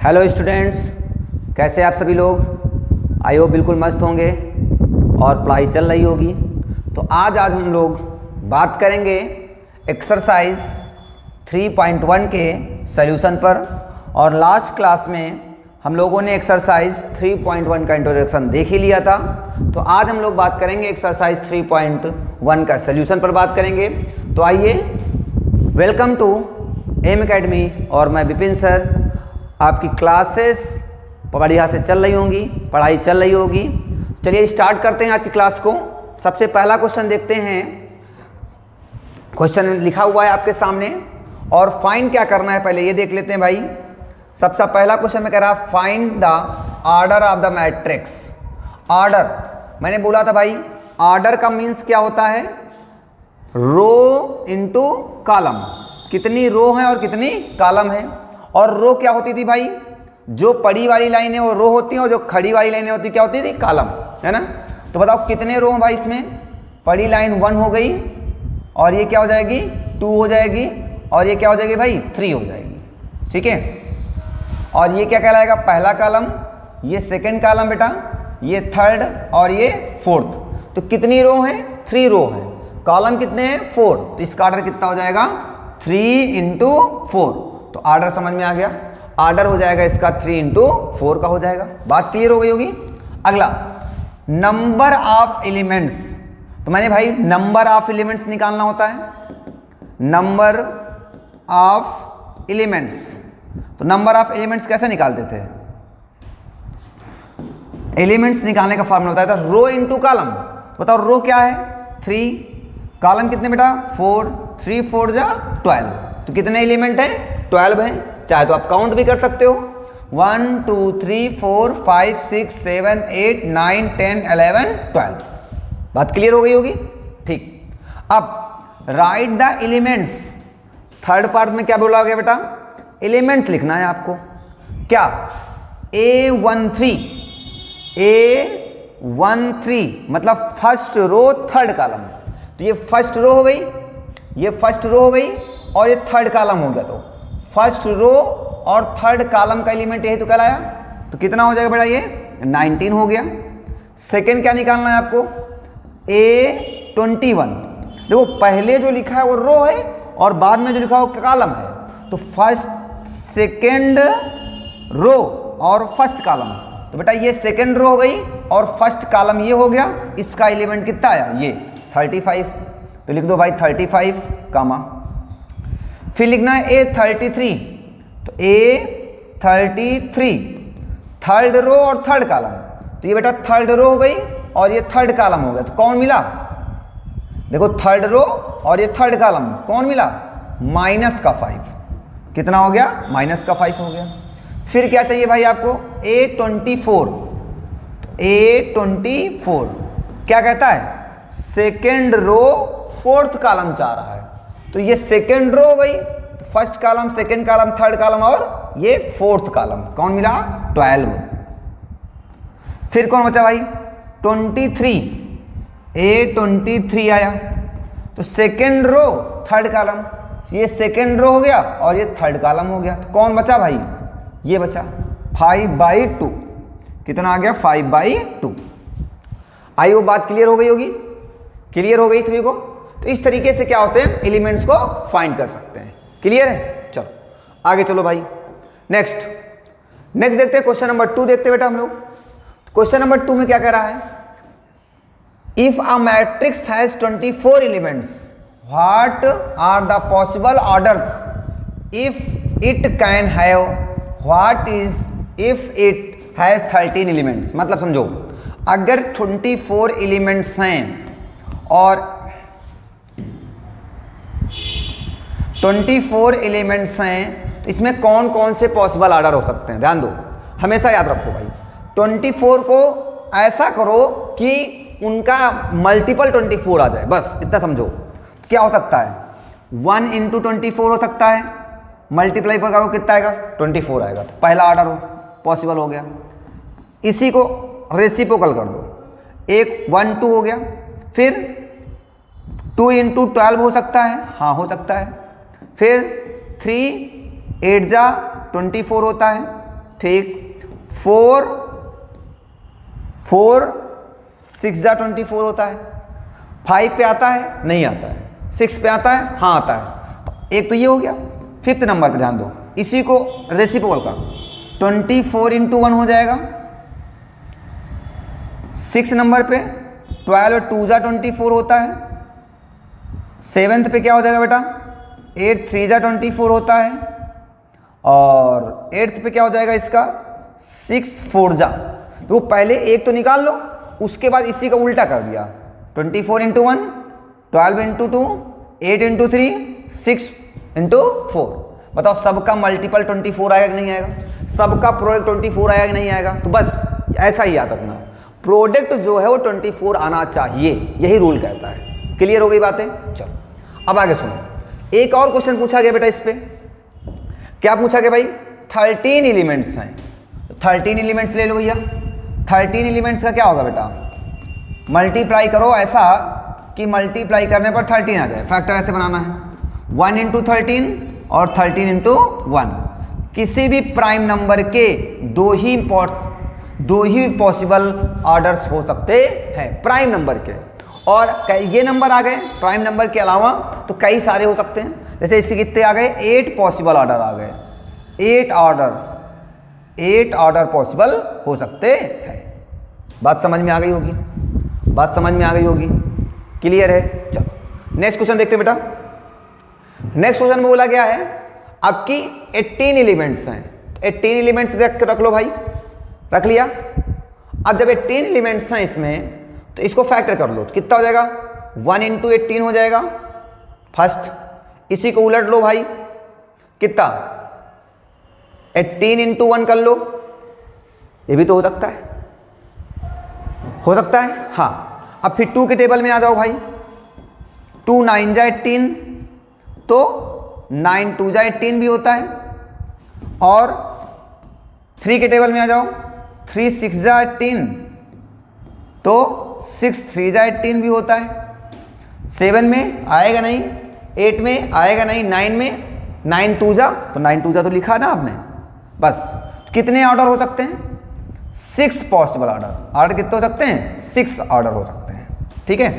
Hello students, कैसे आप सभी लोग? आई होप बिल्कुल मस्त होंगे और पढ़ाई चल रही होगी। तो आज हम लोग बात करेंगे एक्सरसाइज 3.1 के सॉल्यूशन पर। और लास्ट क्लास में हम लोगों ने एक्सरसाइज 3.1 का इंट्रोडक्शन देख ही लिया था। तो आज हम लोग बात करेंगे एक्सरसाइज 3.1 का सॉल्यूशन पर बात करेंगे। तो आइए, वेलकम टू एम एकेडमी और मैं विपिन सर। आपकी क्लासेस बढ़िया से चल रही होंगी, पढ़ाई चल रही होगी। चलिए स्टार्ट करते हैं आज की क्लास को। सबसे पहला क्वेश्चन देखते हैं। क्वेश्चन लिखा हुआ है आपके सामने और फाइंड क्या करना है पहले ये देख लेते हैं भाई। सबसे पहला क्वेश्चन में कह रहा है find the order of the matrix. Order मैंने बोला था भाई, ऑर्डर का मीन्स क्या होता है? रो इनटू कॉलम। कितनी रो है और कितनी कॉलम है। और रो क्या होती थी भाई? जो पड़ी वाली लाइनें वो रो होती हैं और जो खड़ी वाली लाइनें होती क्या होती थी? कॉलम, है ना। तो बताओ कितने रो हैं भाई इसमें? पड़ी लाइन 1 हो गई और ये क्या हो जाएगी? 2 हो जाएगी और ये क्या हो जाएगी भाई? 3 हो जाएगी। ठीक है। और ये क्या कहलाएगा? पहला कॉलम, ये सेकंड कॉलम बेटा, ये थर्ड और ये फोर्थ। तो कितनी रो है? 3 रो है। कॉलम कितने हैं? 4। तो इसका ऑर्डर कितना हो जाएगा? 3 इंटू 4। तो ऑर्डर समझ में आ गया। ऑर्डर हो जाएगा इसका 3 इंटू 4 का हो जाएगा। बात क्लियर हो गई होगी। अगला नंबर ऑफ एलिमेंट्स। तो मैंने भाई नंबर ऑफ एलिमेंट्स निकालना होता है। Number of elements. तो नंबर ऑफ एलिमेंट्स कैसे निकालते थे? एलिमेंट्स निकालने का फॉर्मूला होता था रो इंटू कॉलम। तो बताओ रो क्या है? 3। कॉलम कितने बेटा? 4। 3 4 जा 12। तो कितने एलिमेंट है? 12 है। चाहे तो आप काउंट भी कर सकते हो। 1 2 3 4 5 6 7 8 9 10 11 12। बात क्लियर हो गई होगी। ठीक। अब right the elements. Third part में क्या बोला गया बेटा? एलिमेंट्स लिखना है आपको। क्या? A13 मतलब फर्स्ट रो थर्ड कॉलम। तो ये फर्स्ट रो हो गई, ये फर्स्ट रो हो गई और ये थर्ड कॉलम हो गया। तो फर्स्ट रो और थर्ड कॉलम का एलिमेंट यही तो कहलाया। तो कितना हो जाएगा बेटा? ये 19 हो गया। सेकंड क्या निकालना है आपको? A21। देखो पहले जो लिखा है वो रो है और बाद में जो लिखा है वो कॉलम है। तो फर्स्ट सेकंड रो और फर्स्ट कॉलम। तो बेटा ये सेकंड रो हो गई और फर्स्ट कॉलम ये हो गया। इसका एलिमेंट कितना आया? ये 35। तो लिख दो भाई 35 कामा। फिर लिखना है A33। तो A33 थर्ड रो और थर्ड कॉलम। तो ये बेटा थर्ड रो हो गई और ये थर्ड कॉलम हो गया। तो कौन मिला? देखो थर्ड रो और ये थर्ड कॉलम कौन मिला? -5। कितना हो गया? -5 हो गया। फिर क्या चाहिए भाई आपको? A24। तो A24 क्या कहता है? सेकेंड रो फोर्थ कॉलम चाह रहा है। तो ये सेकेंड रो हो गई। तो first column, second column, third column और ये फोर्थ कॉलम कौन मिला? 12। फिर कौन बचा भाई? 23। A23 आया। तो सेकेंड रो थर्ड कॉलम, ये सेकेंड रो हो गया और ये थर्ड कॉलम हो गया। तो कौन बचा भाई? ये बचा 5/2। कितना आ गया? 5/2। आई वो बात क्लियर हो गई होगी। क्लियर हो गई सभी को। तो इस तरीके से क्या होते हैं? एलिमेंट्स को फाइंड कर सकते हैं। क्लियर है? चलो आगे चलो भाई। नेक्स्ट देखते हैं क्वेश्चन नंबर 2 देखते हैं बेटा हम लोग। क्वेश्चन नंबर 2 में क्या कह रहा है? If a matrix has 24 elements, what are the possible orders if it can have, what is if it has 13 elements. मतलब समझो, अगर 24 एलिमेंट्स हैं और 24 एलिमेंट्स हैं तो इसमें कौन कौन से पॉसिबल ऑर्डर हो सकते हैं? ध्यान दो, हमेशा याद रखो भाई। 24 को ऐसा करो कि उनका मल्टीपल 24 आ जाए, बस इतना समझो। क्या हो सकता है? 1 इंटू 24 हो सकता है। मल्टीप्लाई पर करो कितना आएगा? 24 आएगा। तो पहला ऑर्डर पॉसिबल हो गया। इसी को रेसिप्रोकल कर दो। एक 1 2 हो गया। फिर 2 इंटू 12 हो सकता है। हाँ हो सकता है। फिर 3 8 जा 24 होता है। ठीक, 4 6 जा 24 होता है। 5 पे आता है? नहीं आता है। 6 पे आता है? हाँ आता है। एक तो ये हो गया। 5th नंबर पे ध्यान दो, इसी को रेसिप्रोकल का 24 इंटू 1 हो जाएगा। 6 नंबर पे 12 और 2 जा 24 होता है। 7th पे क्या हो जाएगा बेटा? 8 3 जा 24 होता है। और 8th पे क्या हो जाएगा इसका? 6 4 जा। तो पहले एक तो निकाल लो, उसके बाद इसी का उल्टा कर दिया। 24 इंटू 1, 12 इंटू 2, 8 इंटू 3, 6 इंटू 4। बताओ सबका मल्टीपल 24 आएगा कि नहीं आएगा? सबका प्रोडक्ट 24 आएगा कि नहीं आएगा? तो बस ऐसा ही याद रखना, प्रोडक्ट जो है वो 24 आना चाहिए, यही रूल कहता है। क्लियर हो गई बातें? चलो अब आगे सुनो। एक और क्वेश्चन पूछा गया बेटा इस पे। क्या पूछा गया भाई? 13 एलिमेंट्स हैं। 13 एलिमेंट्स ले लो भैया। 13 एलिमेंट्स का क्या होगा बेटा? मल्टीप्लाई करो ऐसा कि मल्टीप्लाई करने पर 13 आ जाए। फैक्टर ऐसे बनाना है, 1 इंटू 13 और 13 इंटू 1। किसी भी प्राइम नंबर के दो ही पॉसिबल ऑर्डर्स हो सकते हैं प्राइम नंबर के। और ये नंबर आ गए प्राइम नंबर के अलावा तो कई सारे हो सकते हैं। जैसे इसके कितने आ गए? 8 पॉसिबल ऑर्डर आ गए। 8 ऑर्डर पॉसिबल हो सकते हैं। बात समझ में आ गई होगी? बात समझ में आ गई होगी? क्लियर है? चलो नेक्स्ट क्वेश्चन देखते हैं बेटा। नेक्स्ट क्वेश्चन में बोला गया है आपकी 18 एलिमेंट्स हैं। 18 एलिमेंट्स रख लो भाई, रख लिया। अब जब 18 एलिमेंट्स हैं इसमें तो इसको फैक्टर कर लो तो कितना हो जाएगा? 1 इंटू 18 हो जाएगा फर्स्ट। इसी को उलट लो भाई, कितना? 18 इंटू 1 कर लो। ये भी तो हो सकता है, हो सकता है हाँ। अब फिर 2 के टेबल में आ जाओ भाई। 2 9 जा 18, तो 9 2 जा 18 भी होता है। और 3 के टेबल में आ जाओ। 3 6 जा 18, तो 6 3 जा 18 भी होता है। 7 में आएगा नहीं, 8 में आएगा नहीं, 9 में 9 2 जा, तो 9 2 जा तो लिखा ना आपने। बस कितने ऑर्डर हो सकते हैं? 6 पॉसिबल ऑर्डर। ऑर्डर कितने हो सकते हैं? 6 ऑर्डर हो सकते हैं। ठीक है,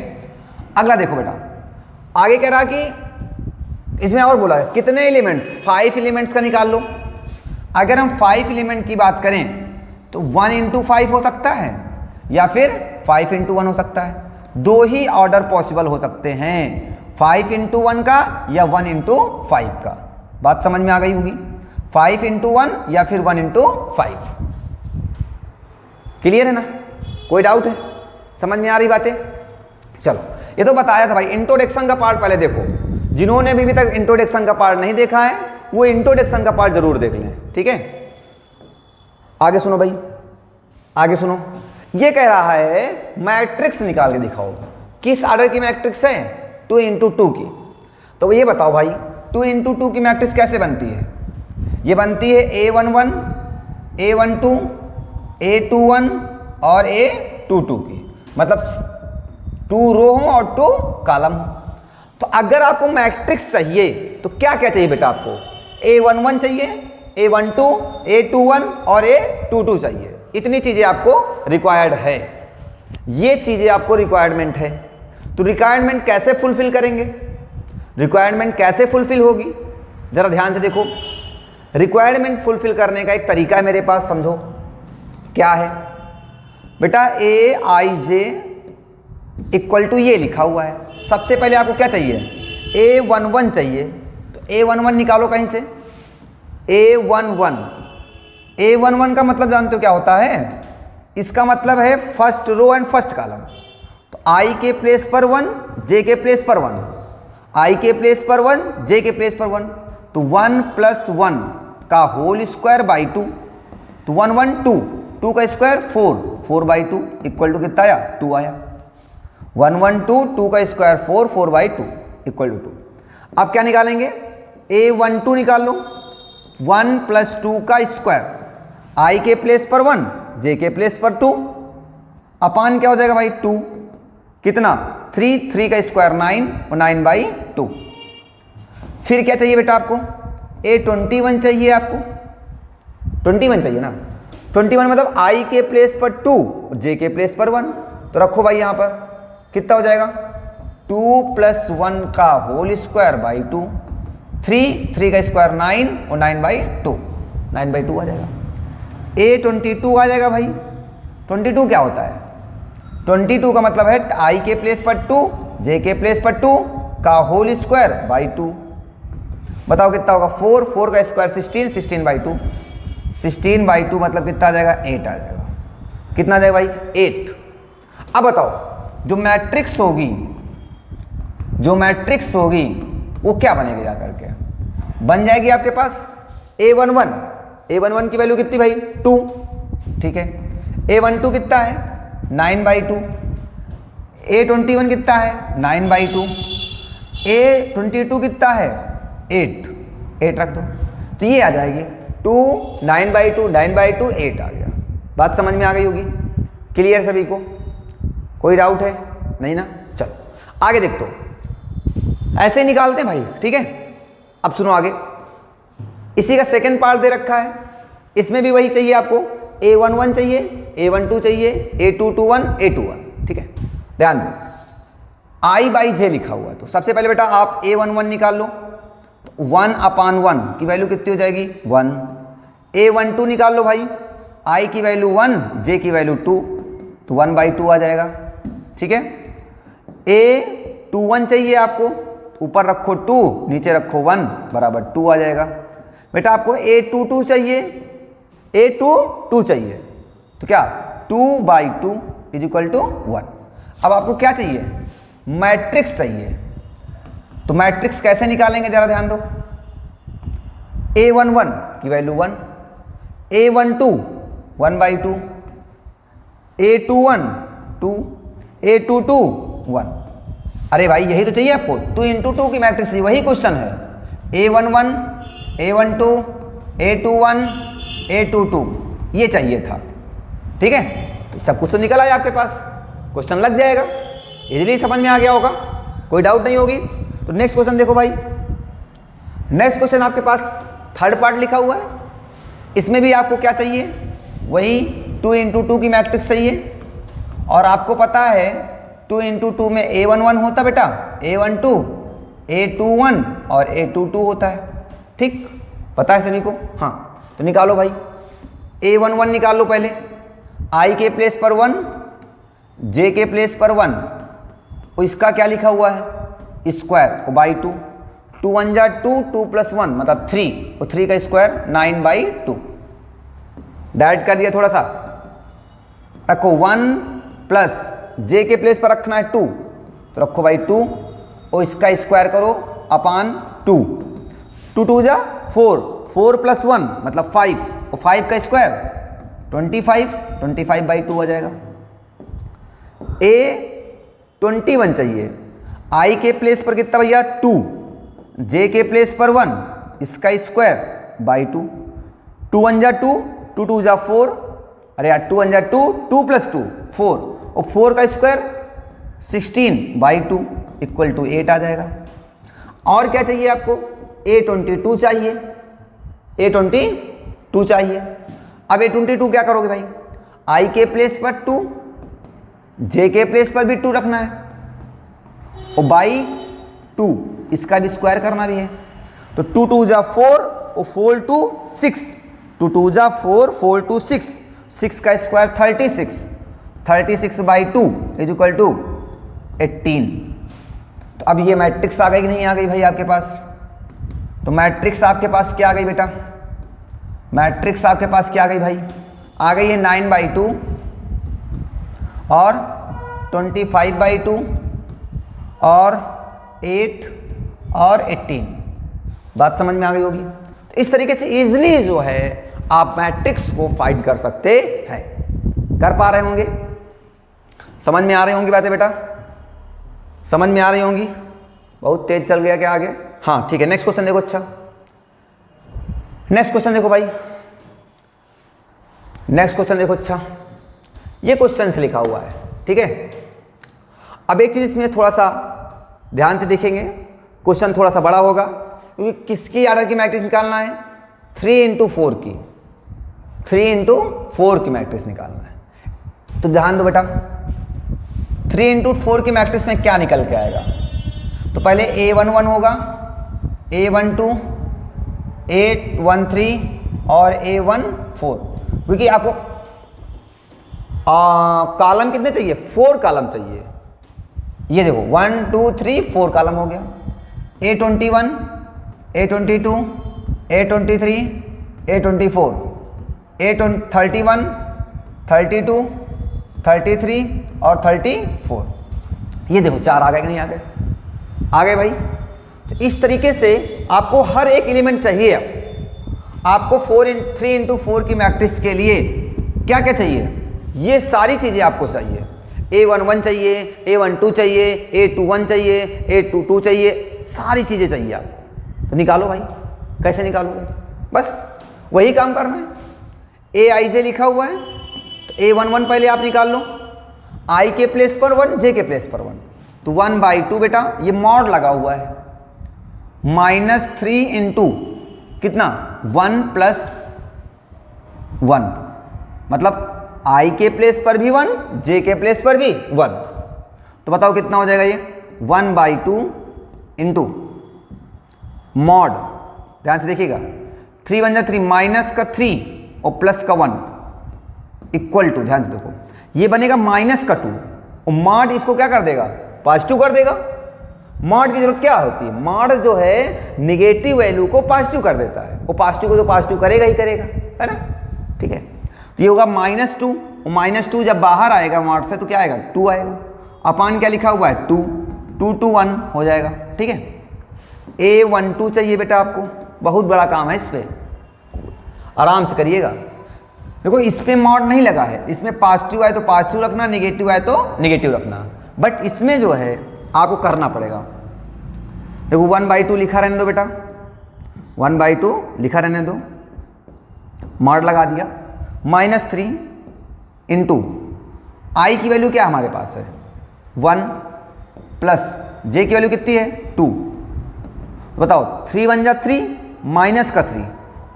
अगला देखो बेटा। आगे कह रहा कि इसमें और बोला है कितने एलिमेंट्स? 5 एलिमेंट्स का निकाल लो। अगर हम 5 एलिमेंट की बात करें तो 1 इंटू 5 हो सकता है या फिर 5 इंटू 1 हो सकता है। दो ही ऑर्डर पॉसिबल हो सकते हैं, 5 इंटू 1 का या 1 इंटू 5 का। बात समझ में आ गई होगी? 5 इंटू 1 या फिर 1 इंटू 5। क्लियर है ना? कोई डाउट है? समझ में आ रही बातें? चलो ये तो बताया था भाई। इंट्रोडक्शन का पार्ट पहले देखो। जिन्होंने अभी तक इंट्रोडक्शन का पार्ट नहीं देखा है वो इंट्रोडक्शन का पार्ट जरूर देख लें। ठीक है, आगे सुनो भाई, आगे सुनो। ये कह रहा है मैट्रिक्स निकाल के दिखाओ। किस ऑर्डर की मैट्रिक्स है? 2 इंटू 2 की। तो ये बताओ भाई 2 इंटू 2 की मैट्रिक्स कैसे बनती है? ये बनती है A11, A12, A21 और A22 की। मतलब 2 रो हो और 2 कॉलम। तो अगर आपको मैट्रिक्स चाहिए तो क्या क्या चाहिए बेटा? आपको A11 चाहिए, A12, A21 और A22 चाहिए। इतनी चीजें आपको रिक्वायर्ड है। ये चीजें आपको रिक्वायरमेंट है। तो रिक्वायरमेंट कैसे फुलफिल करेंगे? रिक्वायरमेंट कैसे फुलफिल होगी? जरा ध्यान से देखो। रिक्वायरमेंट फुलफिल करने का एक तरीका है मेरे पास, समझो क्या है बेटा। Aij इक्वल टू ये लिखा हुआ है। सबसे पहले आपको क्या चाहिए? A11 चाहिए। तो A11 निकालो कहीं से। A11, A11 का मतलब जानते हो क्या होता है? इसका मतलब है first row and first column. तो I के प्लेस पर 1, J के प्लेस पर 1, I के प्लेस पर 1, J के प्लेस पर 1। तो 1 + 1 का होल स्क्वायर बाई 2। तो 1 1 2, 2 का स्क्वायर 4, 4/2 इक्वल टू कितना आया? 2 आया। 1 1 2, 2 का स्क्वायर 4, 4/2 इक्वल टू 2। अब क्या निकालेंगे? A12 निकाल लो। 1 + 2 का स्क्वायर, I के प्लेस पर 1, J के प्लेस पर 2, अपान क्या हो जाएगा भाई? 2। कितना? 3, 3 का स्क्वायर 9 और 9/2। फिर क्या चाहिए बेटा आपको? A21 चाहिए आपको। 21 चाहिए ना, 21 मतलब i के प्लेस पर 2, j के प्लेस पर 1, तो रखो भाई यहाँ पर कितना हो जाएगा 2 + 1 का होल स्क्वायर बाई 2, 3 का स्क्वायर 9 और 9/2, 9/2 आ जाएगा। A22 आ जाएगा भाई। 22 क्या होता है, 22 का मतलब है i के प्लेस पर 2, j के प्लेस पर 2 का होल स्क्वायर बाई 2। बताओ कितना होगा 4 का स्क्वायर 16, 16/2, 16/2 मतलब कितना आ जाएगा 8 आ जाएगा। कितना आ जाएगा भाई 8। अब बताओ जो मैट्रिक्स होगी वो क्या बनेगी जा करके, बन जाएगी आपके पास A11 की वैल्यू कितनी भाई 2, ठीक है। A12 कितना है 9/2, A21 कितना है 9/2, A22 कितना है 8 रख दो, तो ये आ जाएगी 2 9/2 9/2 8 आ गया। बात समझ में आ गई होगी, क्लियर सभी को, कोई डाउट है नहीं ना। चलो आगे देखो, ऐसे ही निकालते हैं भाई, ठीक है। अब सुनो आगे, इसी का सेकंड पार्ट दे रखा है, इसमें भी वही चाहिए आपको, A11 चाहिए, A12 चाहिए, A21 A21, ठीक है। ध्यान दो I/J लिखा हुआ है, तो सबसे पहले बेटा आप A11 निकाल लो, तो 1/1 की वैल्यू कितनी हो जाएगी 1। A12 निकाल लो भाई, I की वैल्यू 1, J की वैल्यू 2, तो 1/2 आ जाएगा, ठीक है। A21 चाहिए आपको, ऊपर रखो 2, नीचे रखो 1 बराबर 2 आ जाएगा। बेटा आपको A22 चाहिए, A22 चाहिए, तो क्या 2/2 = 1। अब आपको क्या चाहिए, मैट्रिक्स चाहिए, तो मैट्रिक्स कैसे निकालेंगे जरा ध्यान दो। A11 की वैल्यू 1, A12 1/2, A21 2, A22 1। अरे भाई यही तो चाहिए आपको, 2 × 2 की मैट्रिक्स चाहिए, वही क्वेश्चन है। A11 A12 A21 A22 ये चाहिए था, ठीक है। तो सब कुछ तो निकल आया आपके पास, क्वेश्चन लग जाएगा, इजीली समझ में आ गया होगा, कोई डाउट नहीं होगी। तो नेक्स्ट क्वेश्चन देखो भाई, नेक्स्ट क्वेश्चन आपके पास थर्ड पार्ट लिखा हुआ है, इसमें भी आपको क्या चाहिए, वही 2 × 2 की मैट्रिक्स चाहिए। और आपको पता है 2 × 2 में A11 होता बेटा, A12 A21 और A22 होता है, ठीक, पता है सभी को। हाँ तो निकालो भाई, A11 निकाल लो पहले, I के प्लेस पर 1, J के प्लेस पर 1, और इसका क्या लिखा हुआ है स्क्वायर बाई 2, 2 1 जा 2, 2 + 1 मतलब 3, और 3 का स्क्वायर 9/2। डायरेक्ट कर दिया, थोड़ा सा रखो 1 प्लस J के प्लेस पर रखना है 2, तो रखो भाई 2, और इसका स्क्वायर करो अपान 2, 2 2 जा 4, 4 + 1 मतलब 5, और 5 का स्क्वायर 25, 25/2 आ जाएगा। A21 चाहिए, I के प्लेस पर कितना भैया 2, J के प्लेस पर 1, इसका स्क्वायर बाई 2, 2 1 जा 2, 2 2 जा 4, अरे यार 2 1 जा 2, 2 + 2 4, और 4 का स्क्वायर 16/2 = 8 आ जाएगा। और क्या चाहिए आपको, A22 चाहिए, A22 चाहिए। अब A22 क्या करोगे भाई, I के प्लेस पर 2, J के प्लेस पर भी 2 रखना है, और बाई 2 इसका भी स्क्वायर करना भी है, तो 2 2 जा 4 और 4 2 6, 2 2 जा 4 4 2 6, 6 का स्क्वायर 36, 36/2 = 18। तो अब ये मैट्रिक्स आ गई कि नहीं आ गई भाई आपके पास, तो मैट्रिक्स आपके पास क्या आ गई बेटा, मैट्रिक्स आपके पास क्या आ गई भाई, आ गई है 9/2 और 25/2 और 8 और 18। बात समझ में आ गई होगी। तो इस तरीके से इजीली जो है आप मैट्रिक्स को फाइंड कर सकते हैं, कर पा रहे होंगे, समझ में आ रही होंगी बातें बेटा, समझ में आ रही होंगी। बहुत तेज चल गया क्या आगे, हाँ ठीक है। नेक्स्ट क्वेश्चन देखो, अच्छा नेक्स्ट क्वेश्चन देखो भाई, नेक्स्ट क्वेश्चन देखो, अच्छा ये क्वेश्चन से लिखा हुआ है, ठीक है। अब एक चीज इसमें थोड़ा सा ध्यान से देखेंगे, क्वेश्चन थोड़ा सा बड़ा होगा, क्योंकि किसकी आर्डर की मैट्रिक्स निकालना है, 3 × 4 की, 3 इंटू 4 की मैट्रिक्स निकालना है। तो ध्यान दो बेटा, 3 इंटू 4 की मैट्रिक्स में क्या निकल के आएगा? तो पहले A11 होगा, A12, A13 और A14, क्योंकि आपको कॉलम कितने चाहिए? 4 कॉलम चाहिए। ये देखो 1 2 3 4 कॉलम हो गया। A21, A22, A23, A24, A31, 32, 33 और 34। ये देखो 4 आ गए कि नहीं आ गए? आ गए भाई। तो इस तरीके से आपको हर एक एलिमेंट चाहिए। आपको 3 इंटू 4 की मैट्रिक्स के लिए क्या क्या चाहिए? ये सारी चीज़ें आपको चाहिए। A11 चाहिए, A12 चाहिए, A21 चाहिए, A22 चाहिए, सारी चीज़ें चाहिए आपको। तो निकालो भाई। कैसे निकालोगे? बस वही काम करना है। AIJ लिखा हुआ है तो A11 पहले आप निकाल लो, I के प्लेस पर 1, J के प्लेस पर 1, तो 1/2 बेटा, ये मॉड लगा हुआ है, -3 इंटू कितना? 1 + 1, मतलब I के प्लेस पर भी 1, J के प्लेस पर भी 1। तो बताओ कितना हो जाएगा ये? 1/2 इंटू मॉड, ध्यान से देखिएगा, 3 × 3 माइनस का 3 और प्लस का 1 इक्वल टू, ध्यान से देखो, ये बनेगा माइनस का 2 और मॉड इसको क्या कर देगा? पॉजिटिव कर देगा। मॉड की जरूरत क्या होती है? मॉड जो है निगेटिव वैल्यू को पॉजिटिव कर देता है, वो पॉजिटिव को तो पॉजिटिव करेगा ही करेगा, है ना? ठीक है, तो ये होगा -2 और -2 जब बाहर आएगा मॉड से तो क्या आएगा? 2 आएगा। अपान क्या लिखा हुआ है? 2, 2 to 1 हो जाएगा। ठीक है, A12 चाहिए बेटा आपको, बहुत बड़ा काम है, इस पर आराम से करिएगा। देखो इस पर मॉड नहीं लगा है, इसमें पॉजिटिव आए तो पॉजिटिव रखना, निगेटिव आए तो निगेटिव रखना, बट इसमें जो है आपको करना पड़ेगा। देखो 1/2 लिखा रहने दो बेटा, 1/2 लिखा रहने दो, मॉड लगा दिया, -3 इंटू I की वैल्यू क्या हमारे पास है? 1 प्लस J की वैल्यू कितनी है? 2। बताओ 3 × 3 माइनस का 3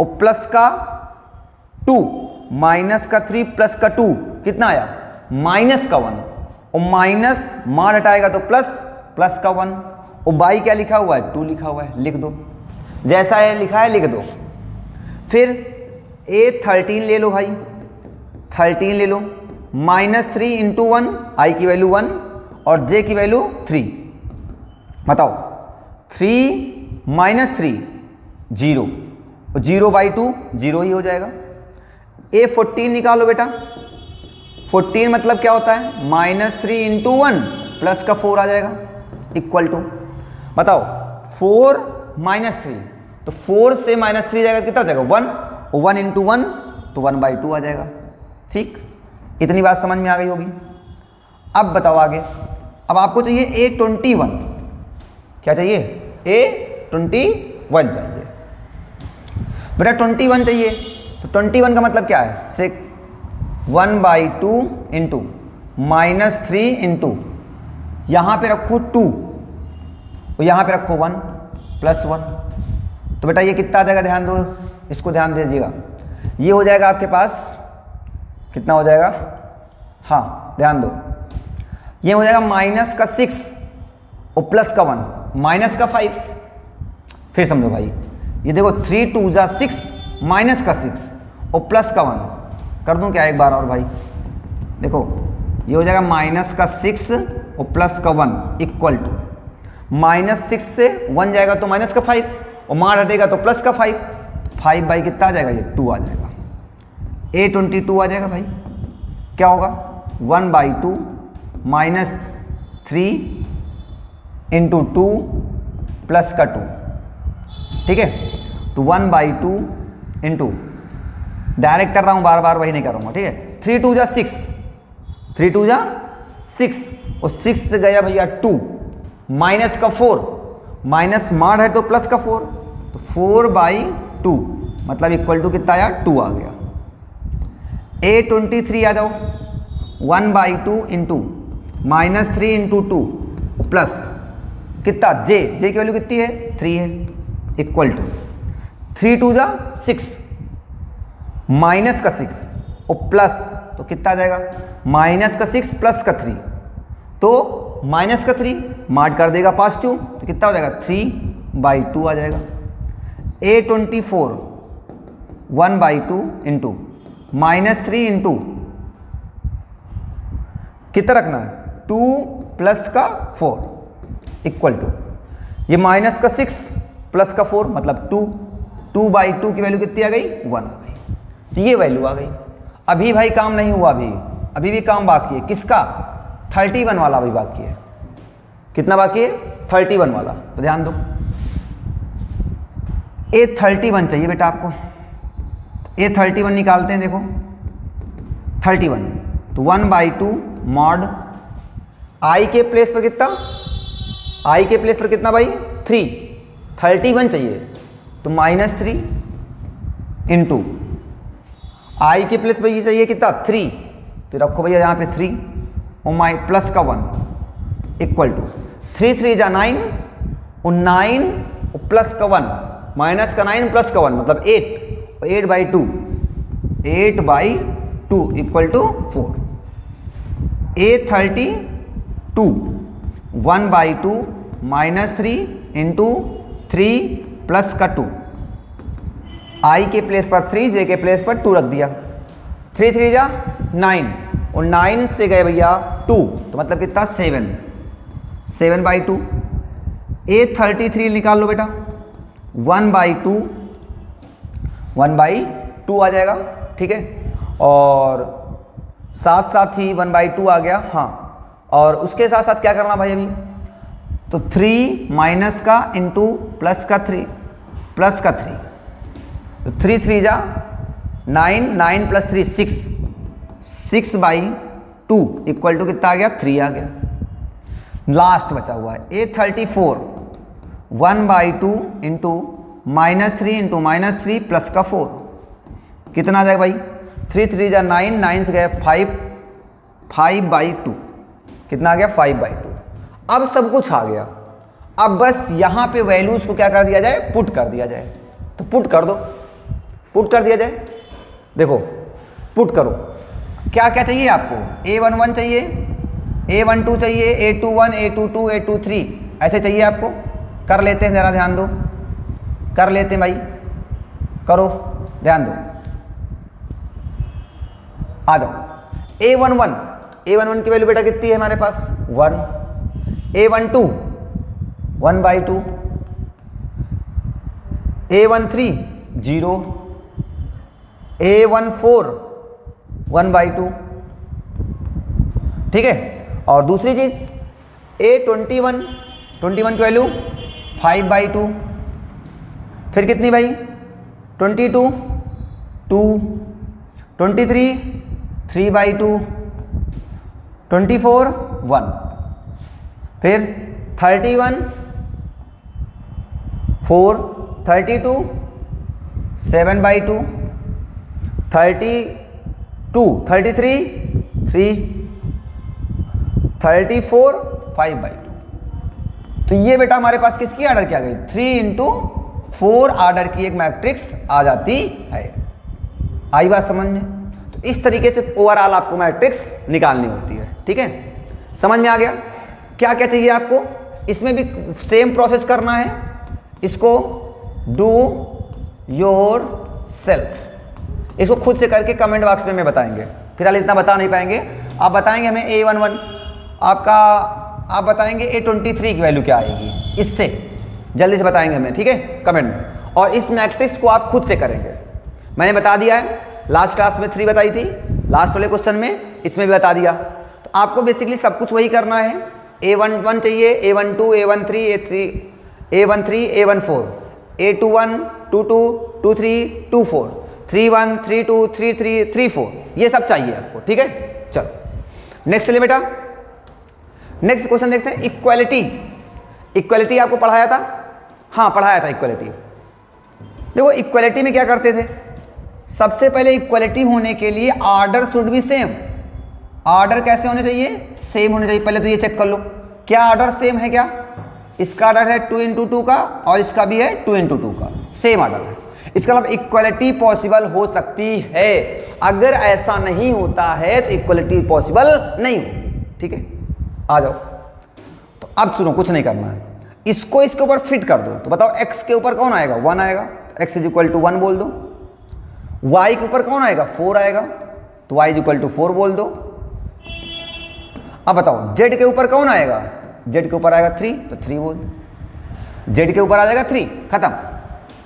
और प्लस का 2, माइनस का 3 प्लस का 2 कितना आया? -1 और माइनस मार हटाएगा तो प्लस, प्लस का 1 और बाई क्या लिखा हुआ है? 2 लिखा हुआ है, लिख दो, जैसा है लिखा है लिख दो। फिर A13 ले लो भाई, 13 ले लो, -3 इंटू 1, I की वैल्यू 1 और J की वैल्यू 3। बताओ 3 - 3 0 और 0/2 0 ही हो जाएगा। A14 निकालो बेटा, 14 मतलब क्या होता है? -3 इंटू 1 प्लस का 4 आ जाएगा, इक्वल टू, बताओ 4 - 3, तो 4 से -3 जाएगा कितना हो जाएगा? 1 और 1 इंटू 1 तो 1/2 आ जाएगा। ठीक, इतनी बात समझ में आ गई होगी। अब बताओ आगे, अब आपको चाहिए A21, क्या चाहिए? A21 चाहिए बेटा, 21 चाहिए, तो 21 का मतलब क्या है? 1/2 इंटू -3 इंटू यहाँ पे रखो 2 और यहाँ पे रखो 1 + 1, तो बेटा ये कितना आ जाएगा? ध्यान दो, इसको ध्यान दीजिएगा, ये हो जाएगा आपके पास कितना हो जाएगा? हाँ ध्यान दो, ये हो जाएगा -6 और प्लस का 1, -5। फिर समझो भाई, ये देखो 3 × 2 = 6, -6 और प्लस का 1 कर दूं क्या एक बार और भाई? देखो ये हो जाएगा -6 और प्लस का 1 इक्वल टू, -6 से 1 जाएगा तो -5 और मार हटेगा तो प्लस का 5, 5 बाई कितना आ जाएगा? ये 2 आ जाएगा, A22 आ जाएगा भाई। क्या होगा? 1/2 -3 इंटू 2 प्लस का 2, ठीक है, तो 1/2 इंटू, डायरेक्ट कर रहा हूँ, बार बार वही नहीं करूँगा, ठीक है, 3 × 2 = 6, 3 × 2 = 6 और 6 से गया भैया 2, माइनस का 4, माइनस मार है तो प्लस का 4, तो 4/2 मतलब इक्वल टू कितना आया? 2 आ गया। A23 आ जाओ, 1/2 इंटू -3 इंटू 2 प्लस कितना? J की वैल्यू कितनी है? 3 है, इक्वल टू 3 × 2 = 6, माइनस का 6 और प्लस, तो कितना आ जाएगा, माइनस का 6 प्लस का 3, तो माइनस का 3 मार्ट कर देगा पास 2, तो कितना हो जाएगा 3/2 आ जाएगा। A24 1/2 इंटू -3 इंटू कितना रखना है 2 प्लस का 4 इक्वल टू, ये माइनस का 6 प्लस का 4 मतलब 2, 2/2 की वैल्यू कितनी आ गई 1 आ गई, ये वैल्यू आ गई। अभी भाई काम नहीं हुआ, अभी भी काम बाकी है, किसका 31 वाला अभी बाकी है। कितना बाकी है 31 वाला, तो ध्यान दो A31 चाहिए बेटा आपको, A31 निकालते हैं, देखो 31 तो 1/2 मॉड I के प्लेस पर कितना, I के प्लेस पर कितना भाई 3, 31 चाहिए तो -3 इंटू I के प्लेस पर ये चाहिए कितना 3, तो रखो भैया यहाँ पे 3 और प्लस का 1 इक्वल टू 3 3 जा 9 और 9 और प्लस का 1 माइनस का 9 प्लस का 1 मतलब 8, 8/2 equal to 4। A32 1/2 -3 into 3 plus का 2, I के प्लेस पर 3, J के प्लेस पर 2 रख दिया, 3 3 जा 9 और 9 से गए भैया 2, तो मतलब कितना 7/2। A33 निकाल लो बेटा, 1/2 आ जाएगा, ठीक है, और साथ साथ ही 1/2 आ गया, हाँ, और उसके साथ साथ क्या करना भाई अभी, तो 3 माइनस का इंटू प्लस का 3 तो 3 3 जा 9, 9 प्लस 3 6/2 इक्वल टू कितना आ गया 3 आ गया। लास्ट बचा हुआ है A34 1/2 इंटू -3 इंटू -3 प्लस का 4 कितना आ जाएगा भाई, 3 3 जा 9, 9 से गया 5/2 कितना आ गया 5/2। अब सब कुछ आ गया, अब बस यहाँ पे वैल्यूज को क्या कर दिया जाए, पुट कर दिया जाए, तो पुट कर दो, पुट कर दिया जाए। देखो पुट करो, क्या क्या चाहिए आपको, A11 चाहिए, A12 चाहिए, A21 A22 A23 ऐसे चाहिए आपको। कर लेते हैं, ज़रा ध्यान दो, कर लेते हैं भाई, करो ध्यान दो, आ जाओ। A11 की वैल्यू बेटा कितनी है हमारे पास 1, A12 1/2, A13 0, A14 1/2, ठीक है। और दूसरी चीज A21 की वैल्यू 5/2, फिर कितनी भाई 22 2, 23 3/2, 24 1, फिर 31 4, 32 7/2, 32 33 3, 34 5/2। तो ये बेटा हमारे पास किसकी आर्डर की आ गई, 3/4 आर्डर की एक मैट्रिक्स आ जाती है। आई बात समझ में, तो इस तरीके से ओवरऑल आपको मैट्रिक्स निकालनी होती है, ठीक है। समझ में आ गया, क्या क्या चाहिए आपको, इसमें भी सेम प्रोसेस करना है, इसको डू योर सेल्फ, इसको खुद से करके कमेंट बॉक्स में बताएंगे, फिलहाल इतना बता नहीं पाएंगे। आप बताएंगे हमें A11 आपका, आप बताएंगे A23 की वैल्यू क्या आएगी, इससे जल्दी से बताएंगे हमें, ठीक है, कमेंट में। और इस मैट्रिक्स को आप खुद से करेंगे, मैंने बता दिया है, लास्ट क्लास में 3 बताई थी, लास्ट वाले क्वेश्चन में इसमें भी बता दिया। तो आपको बेसिकली सब कुछ वही करना है, A11 चाहिए, A12 A13 A14 A21 22 23 24 31 32 33 34 ये सब चाहिए आपको, ठीक है। चलो नेक्स्ट चलिए बेटा, नेक्स्ट क्वेश्चन देखते हैं। इक्वालिटी आपको पढ़ाया था, हाँ पढ़ाया था इक्वालिटी। देखो इक्वालिटी में क्या करते थे, सबसे पहले इक्वालिटी होने के लिए order should be same. Order कैसे होने चाहिए, सेम होने चाहिए। पहले तो ये चेक कर लो क्या ऑर्डर सेम है, क्या इसका ऑर्डर है 2 × 2 का और इसका भी है 2 × 2 का, सेम ऑर्डर है। इसका मतलब इक्वलिटी पॉसिबल हो सकती है, अगर ऐसा नहीं होता है तो इक्वलिटी पॉसिबल नहीं होगी। ठीक है, आ जाओ। तो अब सुनो, कुछ नहीं करना है, इसको इसके ऊपर फिट कर दो। तो बताओ x के ऊपर कौन आएगा, 1 आएगा, x इज इक्वल टू 1 बोल दो। y के ऊपर कौन आएगा, 4 आएगा, तो y इज इक्वल टू 4 बोल दो। अब बताओ z के ऊपर कौन आएगा, z के ऊपर आएगा 3, तो 3 बोल दो। z के ऊपर आ जाएगा 3, खत्म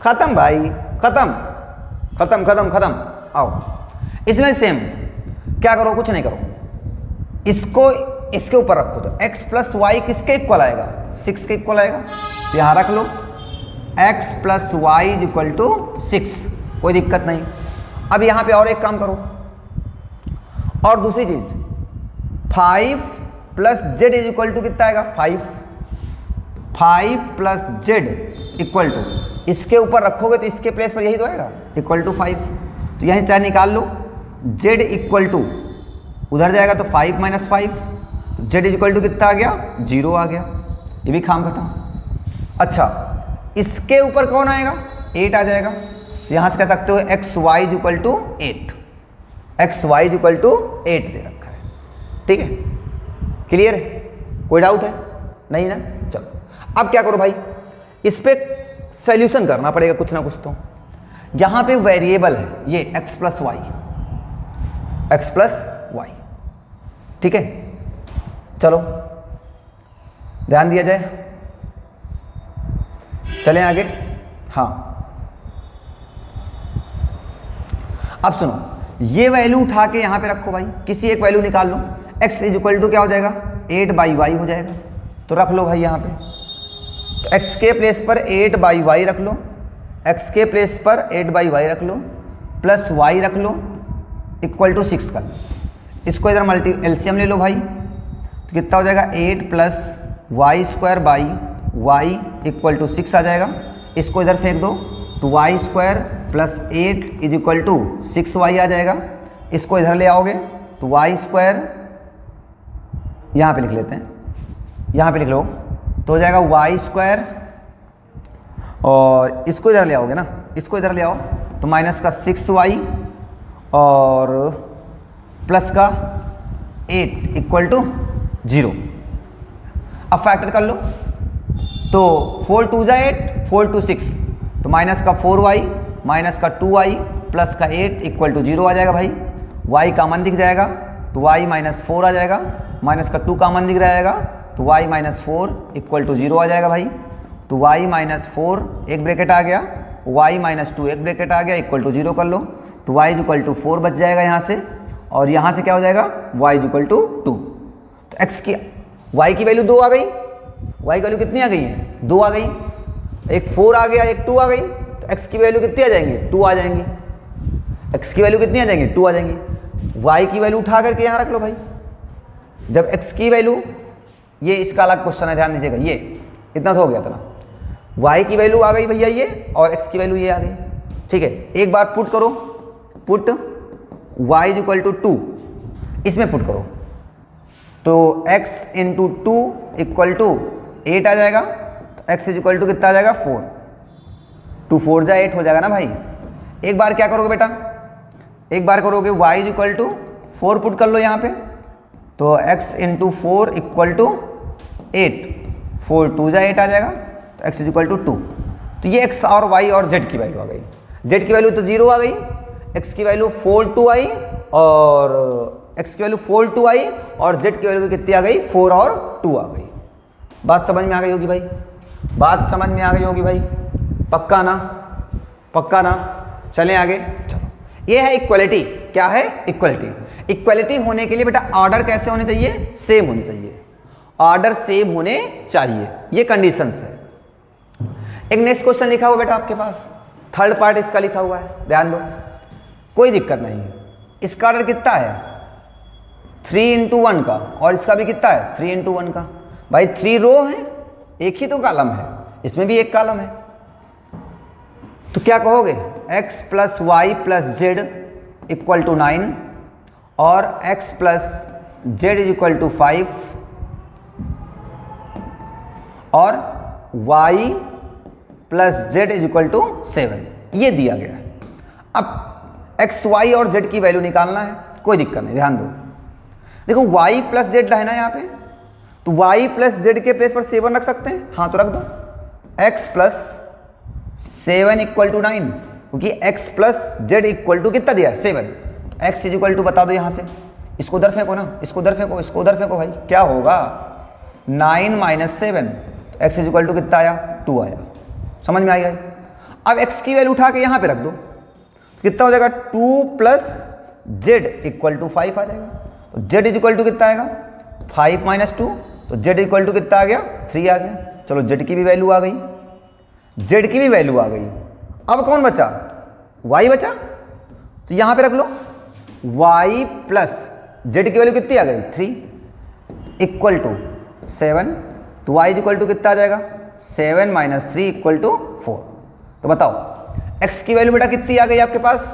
खत्म भाई, खत्म खत्म खत्म खत्म। आओ इसमें सेम क्या करो, कुछ नहीं करो, इसको इसके ऊपर रखो। तो x प्लस वाई किसके इक्वल आएगा, 6 के इक्वल आएगा। तो यहां रख लो x plus y is equal to 6, कोई दिक्कत नहीं। अब यहां पे और एक काम करो, और दूसरी चीज 5 plus z is equal to कितना आएगा, 5 प्लस जेड इक्वल टू, इसके ऊपर रखोगे तो इसके प्लेस पर यही तो आएगा, इक्वल टू 5। तो यहीं चाहे निकाल लो, z इक्वल टू उधर जाएगा तो 5 माइनस 5, तो z इज इक्वल टू कितना आ गया, 0 आ गया। ये भी काम खत्म। अच्छा, इसके ऊपर कौन आएगा, 8 आ जाएगा। तो यहां से कह सकते हो x y is equal to 8, x y is equal to 8 दे रखा है। ठीक है, क्लियर है, कोई डाउट है नहीं ना। चलो अब क्या करो भाई, इस पे सॉल्यूशन करना पड़ेगा कुछ ना कुछ। तो यहां पे वेरिएबल है ये x plus y, x plus y. ठीक है, चलो ध्यान दिया जाए, चलें आगे। हाँ अब सुनो, ये वैल्यू उठा के यहां पे रखो भाई, किसी एक वैल्यू निकाल लो। x इज इक्वल टू क्या हो जाएगा, 8 बाई वाई हो जाएगा। तो रख लो भाई यहां पे, तो x के प्लेस पर 8 बाई वाई रख लो, x के प्लेस पर 8 बाई वाई रख लो, प्लस y रख लो, इक्वल टू 6 कर लो। इसको इधर मल्टी एलसीएम ले लो भाई, तो कितना हो जाएगा, 8 plus y square by y equal to 6 आ जाएगा। इसको इधर फेंक दो, तो y square plus 8 is equal to 6y आ जाएगा। इसको इधर ले आओगे तो वाई स्क्वायर यहाँ पे लिख लेते हैं, यहाँ पे लिख लो, तो हो जाएगा वाई स्क्वायर, और इसको इधर ले आओगे ना, इसको इधर ले आओ तो माइनस का 6y और प्लस का 8 इक्वल टू 0। अब फैक्टर कर लो, तो 4 2 जा 8, 4 2 6, तो माइनस का 4y माइनस का 2y प्लस का 8 इक्वल टू 0 आ जाएगा भाई। y कॉमन दिख जाएगा तो y माइनस 4 आ जाएगा, माइनस का 2 कॉमन दिख जाएगा तो y माइनस 4 इक्वल टू 0 आ जाएगा भाई। तो y माइनस 4 एक ब्रैकेट आ गया, y माइनस 2 एक ब्रैकेट आ गया, इक्वल टू 0 कर लो, तो y इक्वल टू 4 बच जाएगा यहाँ से, और यहाँ से क्या हो जाएगा, y इक्वल टू 2। तो x की y की वैल्यू 2 आ गई, y की वैल्यू कितनी आ गई है, 2 आ गई, एक 4 आ गया, एक 2 आ गई, तो x की वैल्यू कितनी आ जाएंगी, 2 आ जाएंगी। x की वैल्यू कितनी आ जाएंगी, 2 आ जाएंगी। y की वैल्यू उठा करके यहाँ रख लो भाई। जब x की वैल्यू, ये इसका अलग क्वेश्चन है, ध्यान दीजिएगा, ये इतना तो हो गया था ना, y की वैल्यू आ गई भैया ये, और x की वैल्यू ये आ गई। ठीक है, एक बार पुट करो, put y is equal to 2, इसमें पुट करो, तो x इंटू 2 इक्वल टू 8 आ जाएगा, तो x इज इक्वल टू कितना आ जाएगा, 4, 2 4 जा 8 हो जाएगा ना भाई। एक बार क्या करोगे बेटा, एक बार करोगे y is equal to 4 put कर लो यहाँ पे, तो x इंटू 4 इक्वल टू 8, 4 2 जा 8 आ जाएगा, तो x इज इक्वल टू 2। तो ये x और y और z की वैल्यू आ गई। z की वैल्यू तो 0 आ गई, x की वैल्यू 4 2 आई, और x की वैल्यू 4 2 आई, और z की वैल्यू कितनी आ गई, 4 और 2 आ गई। बात समझ में आ गई होगी भाई, बात समझ में आ गई होगी भाई, पक्का ना, पक्का ना। चलें आगे, चलो, ये है इक्वलिटी। क्या है, इक्वलिटी। इक्वलिटी होने के लिए बेटा ऑर्डर कैसे होने चाहिए, सेम होने चाहिए, ऑर्डर सेम होने चाहिए, ये कंडीशंस है। एक नेक्स्ट क्वेश्चन लिखा हुआ बेटा आपके पास, थर्ड पार्ट इसका लिखा हुआ है, ध्यान दो, कोई दिक्कत नहीं है। इसका ऑर्डर कितना है, 3 इंटू 1 का, और इसका भी कितना है, 3 इंटू 1 का। भाई 3 रो है, एक ही तो कॉलम है, इसमें भी एक कॉलम है, तो क्या कहोगे, x plus y plus z equal to 9, और x plus z is equal to 5, और y plus z is equal to 7। ये दिया गया है। अब एक्स वाई और जेड की वैल्यू निकालना है, कोई दिक्कत नहीं, ध्यान दो। देखो वाई प्लस जेड है ना यहाँ पे, तो वाई प्लस जेड के प्लेस पर 7 रख सकते हैं, हाँ तो रख दो। एक्स प्लस 7 इक्वल टू 9, क्योंकि x plus z equal to कितना दिया है 7। एक्स इज इक्वल टू बता दो यहाँ से, इसको उधर फेंको ना, इसको उधर फेंको, इसको उधर फेंको भाई, क्या होगा 9 minus 7, x is equal to कितना आया 2 आया, समझ में आएगा। अब एक्स की वैल्यू उठा के यहाँ पे रख दो, कितना हो जाएगा 2 प्लस जेड इक्वल टू 5 आ जाएगा। तो जेड इज इक्वल टू कितना आएगा 5 माइनस 2, तो जेड इक्वल टू कितना आ गया 3 आ गया। चलो जेड की भी वैल्यू आ गई, जेड की भी वैल्यू आ गई। अब कौन बचा, वाई बचा, तो यहाँ पे रख लो वाई प्लस जेड की वैल्यू कितनी आ गई 3 इक्वल टू 7, तो वाई इक्वल टू कितना आ जाएगा 7 माइनस 3 इक्वल टू 4। तो बताओ एक्स की वैल्यू बेटा कितनी आ गई आपके पास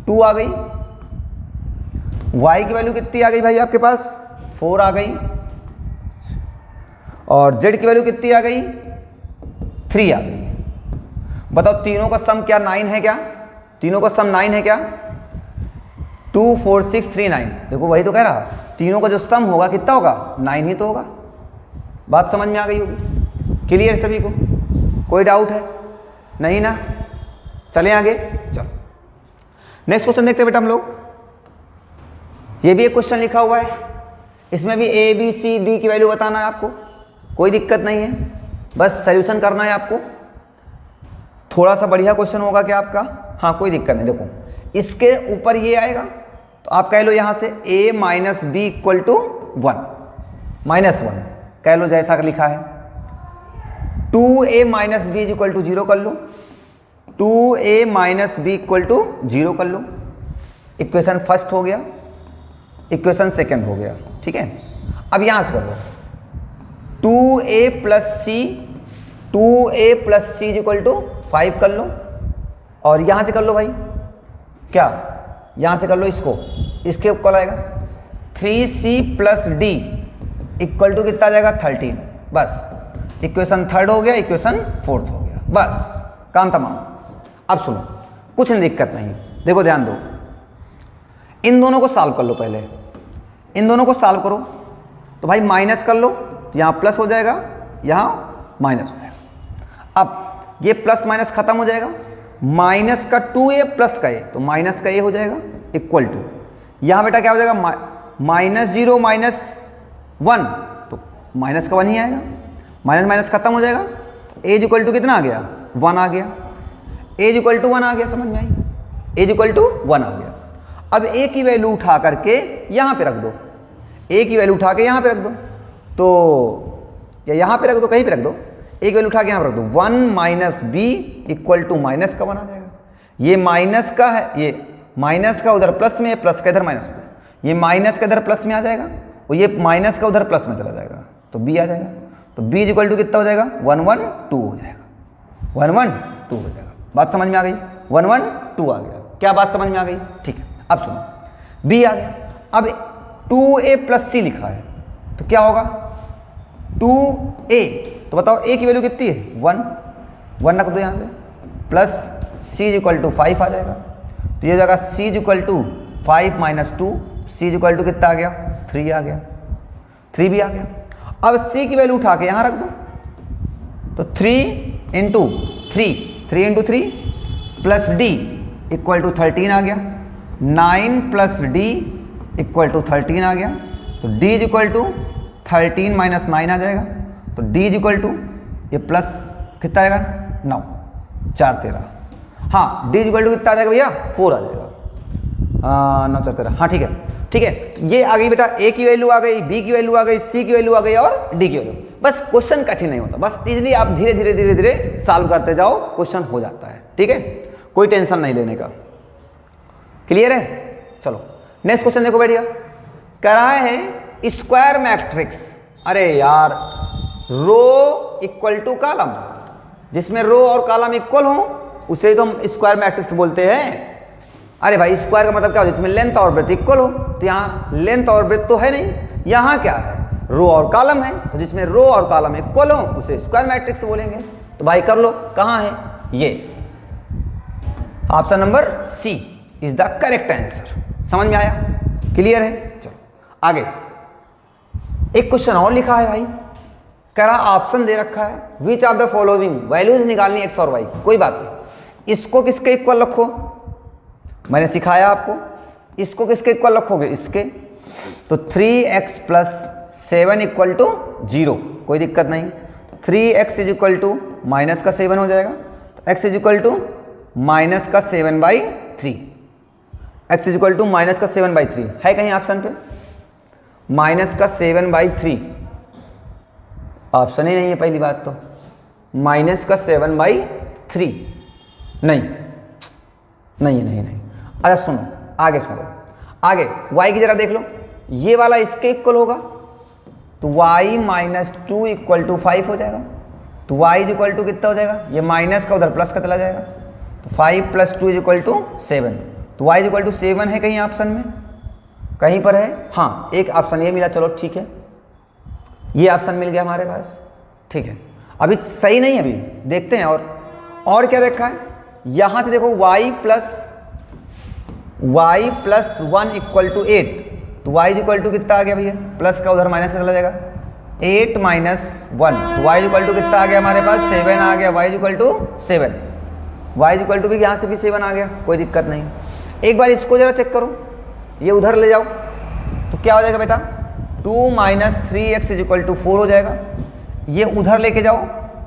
2 आ गई, वाई की वैल्यू कितनी आ गई भाई आपके पास 4 आ गई, और जेड की वैल्यू कितनी आ गई 3 आ गई। बताओ तीनों का सम क्या 9 है क्या, तीनों का सम 9 है क्या, 2 4 6 3 9। देखो वही तो कह रहा, तीनों का जो सम होगा कितना होगा 9 ही तो होगा। बात समझ में आ गई होगी, क्लियर सभी को, कोई डाउट है नहीं ना। चलें आगे, चलो नेक्स्ट क्वेश्चन देखते हैं बेटा हम लोग। ये भी एक क्वेश्चन लिखा हुआ है, इसमें भी ए बी सी डी की वैल्यू बताना है आपको, कोई दिक्कत नहीं है, बस सॉल्यूशन करना है आपको। थोड़ा सा बढ़िया क्वेश्चन होगा क्या आपका, हाँ कोई दिक्कत नहीं। देखो इसके ऊपर ये आएगा, तो आप कह लो यहाँ से a minus b equal to 1 minus 1 कह लो, जैसा लिखा है 2a minus b equal to 0 कर लो, 2a minus b equal to 0 कर लो। इक्वेशन फर्स्ट हो गया, इक्वेशन सेकेंड हो गया, ठीक है। अब यहाँ से कर लो 2a plus c, 2a plus c equal to 5 कर लो, और यहाँ से कर लो भाई क्या, यहाँ से कर लो इसको, इसके ऊपर आएगा 3c plus D equal to कितना आ जाएगा 13। बस इक्वेशन थर्ड हो गया, इक्वेशन फोर्थ हो गया, बस काम तमाम। अब सुनो कुछ नहीं दिक्कत नहीं, देखो ध्यान दो, इन दोनों को सॉल्व कर लो पहले, इन दोनों को सॉल्व करो तो भाई माइनस कर लो, यहाँ प्लस हो जाएगा, यहाँ माइनस हो जाएगा। अब ये प्लस माइनस खत्म हो जाएगा, माइनस का 2a प्लस का a, तो माइनस का a हो जाएगा इक्वल टू, यहाँ बेटा क्या हो जाएगा माइनस 0 माइनस 1, तो माइनस का 1 ही आएगा, माइनस माइनस खत्म हो जाएगा, तो a इक्वल टू कितना आ गया 1 आ गया, a इक्वल टू 1 आ गया, समझ में आई, a इक्वल टू 1 आ गया। अब a की वैल्यू उठा करके यहाँ पे रख दो, a की वैल्यू उठा के यहाँ पे रख दो, तो या यहाँ पे रख दो, कहीं पे रख दो, a की वैल्यू उठा के यहाँ पे रख दो, 1 minus b equal to minus का 1 आ जाएगा। ये माइनस का है, ये माइनस का उधर प्लस में, प्लस का इधर माइनस में, ये माइनस का इधर प्लस में आ जाएगा, और ये माइनस का उधर प्लस में चला जाएगा, तो b आ जाएगा। तो b इक्वल टू कितना हो जाएगा 1 1 2 हो जाएगा, 1 1 2 हो जाएगा। बात समझ में आ गई, 1 1 2 आ गया, क्या बात समझ में आ गई, ठीक है। अब सुनो b आ गया, अब 2a प्लस सी लिखा है, तो क्या होगा 2a, तो बताओ a की वैल्यू कितनी है 1 रख दो यहाँ पे, प्लस c इक्वल टू 5 आ जाएगा, तो ये हो जाएगा c equal to 5 minus 2, c equal to कितना आ गया 3 आ गया, 3 भी आ गया। अब c की वैल्यू उठा के यहाँ रख दो, तो 3 into 3 plus d equal to 13 आ गया, 9 प्लस d इक्वल टू 13 आ गया, तो d इक्वल टू 13 माइनस 9 आ जाएगा, तो d इक्वल टू ये प्लस कितना आएगा 9 4 13, हाँ d इक्वल टू कितना आ जाएगा भैया 4 आ जाएगा, 9 4 13, हाँ ठीक है ठीक है। तो ये आ गई बेटा a की वैल्यू आ गई, b की वैल्यू आ गई, c की वैल्यू आ गई और d की वैल्यू। बस क्वेश्चन कठिन नहीं होता, बस इजीली आप धीरे धीरे सॉल्व करते जाओ, क्वेश्चन हो जाता है, ठीक है, कोई टेंशन नहीं लेने का, क्लियर है। चलो नेक्स्ट क्वेश्चन देखो बैठिए, कह रहा है स्क्वायर मैट्रिक्स, अरे यार रो इक्वल टू कॉलम, जिसमें रो और कॉलम इक्वल हो उसे तो हम स्क्वायर मैट्रिक्स बोलते हैं। अरे भाई स्क्वायर का मतलब क्या हो, जिसमें लेंथ और ब्रेथ इक्वल हो, तो यहाँ लेंथ और ब्रेथ तो है नहीं, यहाँ क्या है रो और कॉलम है, तो जिसमें रो और कॉलम इक्वल हो उसे स्क्वायर मैट्रिक्स बोलेंगे। तो भाई कर लो, कहाँ है ये, option number c is the correct answer. समझ में आया? क्लियर है? चलो आगे। एक क्वेश्चन और लिखा है भाई, कह रहा ऑप्शन दे रखा है, which of the following values निकालनी एक्स और वाई। कोई बात नहीं, इसको किसके इक्वल रखो, मैंने सिखाया आपको, इसको किसके इक्वल रखोगे, इसके। तो 3x + 7 = 0, कोई दिक्कत नहीं। 3x = -7 हो जाएगा, तो x = -7/3, x = -7/3 है कहीं ऑप्शन पे? -7/3 ऑप्शन ही नहीं है पहली बात तो। -7/3 नहीं नहीं नहीं नहीं। अच्छा सुनो, आगे सुनो, आगे y की जरा देख लो, ये वाला इसके इक्वल होगा, तो y - 2 = 5 हो जाएगा। तो y = कितना हो जाएगा, ये माइनस का उधर प्लस का चला जाएगा, तो 5 + 2 = 7। तो y = 7 है कहीं ऑप्शन में, कहीं पर है? हाँ, एक ऑप्शन ये मिला, चलो ठीक है, ये ऑप्शन मिल गया हमारे पास, ठीक है। अभी सही नहीं है, अभी देखते हैं। और क्या देखा है, यहां से देखो y + 1 = 8, तो y = कितना आ गया भैया, प्लस का उधर माइनस का चला जाएगा, 8 - 1, तो y = कितना आ गया हमारे पास, 7 आ गया, y = 7, y = भी यहाँ से भी 7 आ गया, कोई दिक्कत नहीं। एक बार इसको जरा चेक करो, ये उधर ले जाओ, तो क्या हो जाएगा बेटा, 2 - 3x = 4 हो जाएगा। ये उधर लेके जाओ,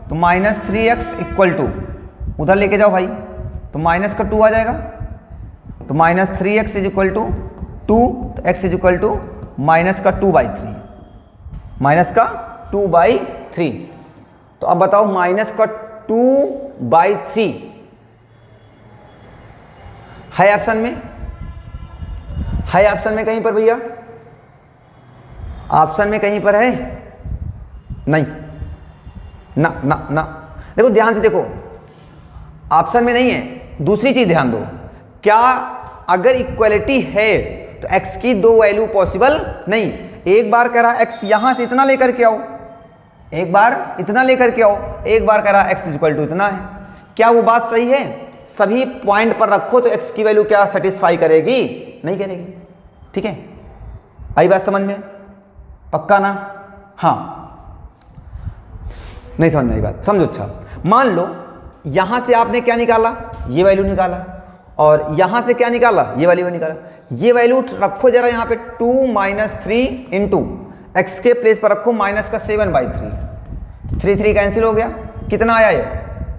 तो -3x = उधर लेके जाओ भाई, तो माइनस का 2 आ जाएगा, तो -3x = 2, तो x = -2/3, -2/3। तो अब बताओ -2/3 है ऑप्शन में, है ऑप्शन में कहीं पर भैया, ऑप्शन में कहीं पर है? नहीं ना ना ना। देखो ध्यान से देखो, ऑप्शन में नहीं है। दूसरी चीज ध्यान दो, क्या अगर इक्वलिटी है तो x की 2 वैल्यू पॉसिबल नहीं। एक बार कह रहा x यहां से इतना लेकर के आओ, एक बार इतना लेकर के आओ, एक बार कह रहा x = इतना है। क्या वो बात सही है? सभी पॉइंट पर रखो तो x की वैल्यू क्या सेटिस्फाई करेगी? नहीं करेगी। ठीक है, आई बात समझ में? पक्का ना? हाँ, नहीं समझ में आई बात, समझो। अच्छा, मान लो यहां से आपने क्या निकाला, ये वैल्यू निकाला, और यहां से क्या निकाला, ये वैल्यू निकाला। ये वैल्यू रखो जरा यहाँ पे, 2 - 3 × x के प्लेस पर रखो -7/3, 3 कैंसिल हो गया, कितना आया ये,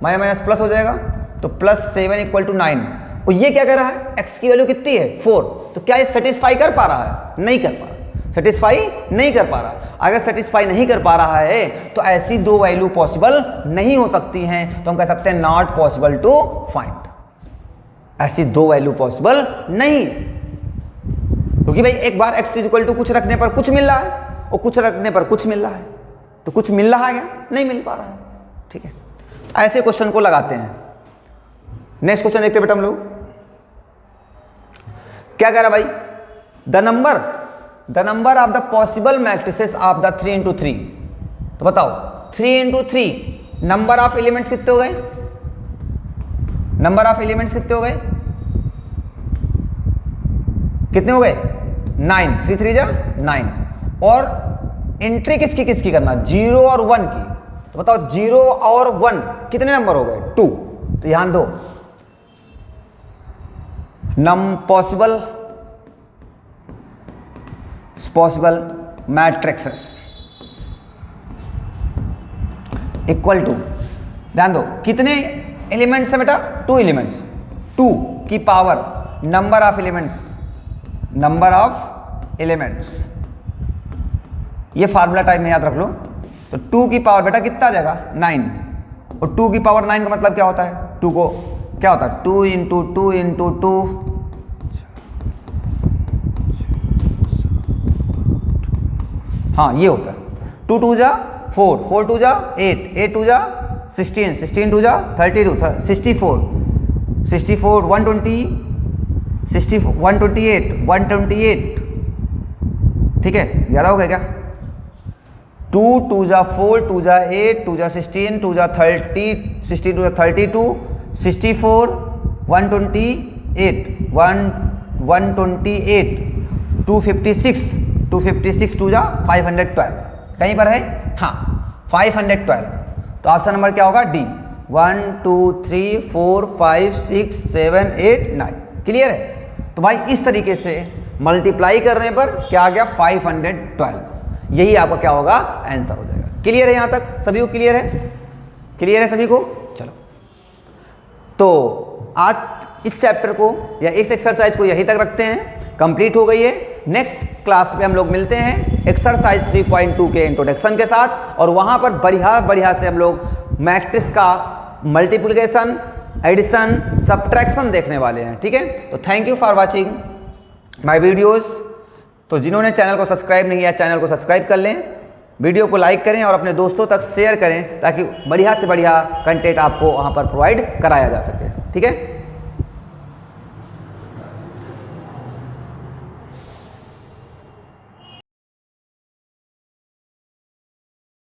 माइनस प्लस हो जाएगा, तो +7 = 9। और ये क्या कर रहा है, x की वैल्यू कितनी है, 4। तो क्या ये सेटिस्फाई कर पा रहा है? नहीं कर पा रहा, सेटिस्फाई नहीं कर पा रहा। अगर सेटिस्फाई नहीं कर पा रहा है तो ऐसी 2 वैल्यू पॉसिबल नहीं हो सकती हैं, तो हम कह सकते हैं नॉट पॉसिबल टू फाइंड। ऐसी 2 वैल्यू पॉसिबल नहीं, क्योंकि भाई एक बार x = कुछ रखने पर कुछ मिल रहा है और कुछ रखने पर कुछ मिल रहा है, तो कुछ मिल रहा है क्या? नहीं मिल पा रहा है। ठीक है, तो ऐसे क्वेश्चन को लगाते हैं। नेक्स्ट क्वेश्चन देखते हैं बेटा हम लोग, क्या कह रहा भाई, the number of the possible matrices of the 3 × 3। तो बताओ 3 × 3 नंबर ऑफ एलिमेंट्स कितने हो गए, नंबर ऑफ एलिमेंट्स कितने हो गए, कितने हो गए, 9, 3 3 जा 9। और एंट्री किसकी किसकी करना, 0 और 1 की। तो बताओ 0 और 1 कितने नंबर हो गए, 2। तो ध्यान दो, पॉसिबल मैट्रिक्सेस इक्वल टू, ध्यान दो कितने एलिमेंट्स है बेटा, 2 एलिमेंट्स, 2 की पावर नंबर ऑफ एलिमेंट्स, ये फार्मूला टाइप में याद रख लो। तो 2 की पावर बेटा कितना आ जाएगा, 9। और 2 की पावर 9 का मतलब क्या होता है, 2 को क्या होता है, 2 × 2 × 2। हाँ ये होता है, 2 2 जा 4, 4 2 जा 8, 8 2 जा 16, 16 2 जा 32, 64, 64 120, 128, 128। ठीक है, याद हो गया क्या, 2 2 जा 4, 2 जा 8, 2 जा 16, 2 जा 30, 16 2 जा 32, 64, 128 256 टू जा 512 कहीं पर है, हाँ 512। तो ऑप्शन नंबर क्या होगा? डी। 1 2 3 4 5 6 7 8 9। क्लियर है? तो भाई इस तरीके से मल्टीप्लाई करने पर क्या आ गया? 512। यही आपका क्या होगा? आंसर हो जाएगा। क्लियर है? यहाँ तक सभी को क्लियर है? क्लियर है सभी को? चलो, तो आज इस चैप्टर को या इस एक्सरसाइज को यहीं तक रखते हैं, कंप्लीट हो गई है। नेक्स्ट क्लास में हम लोग मिलते हैं एक्सरसाइज 3.2 के इंट्रोडक्शन के साथ, और वहाँ पर बढ़िया से हम लोग मैट्रिक्स का मल्टीप्लिकेशन, एडिशन, सब्ट्रैक्शन देखने वाले हैं। ठीक है? तो thank you for watching my videos. तो जिन्होंने चैनल को सब्सक्राइब नहीं किया, चैनल को सब्सक्राइब कर लें, वीडियो को लाइक करें और अपने दोस्तों तक शेयर करें, ताकि बढ़िया से बढ़िया कंटेंट आपको वहाँ पर प्रोवाइड कराया जा सके। ठीक है?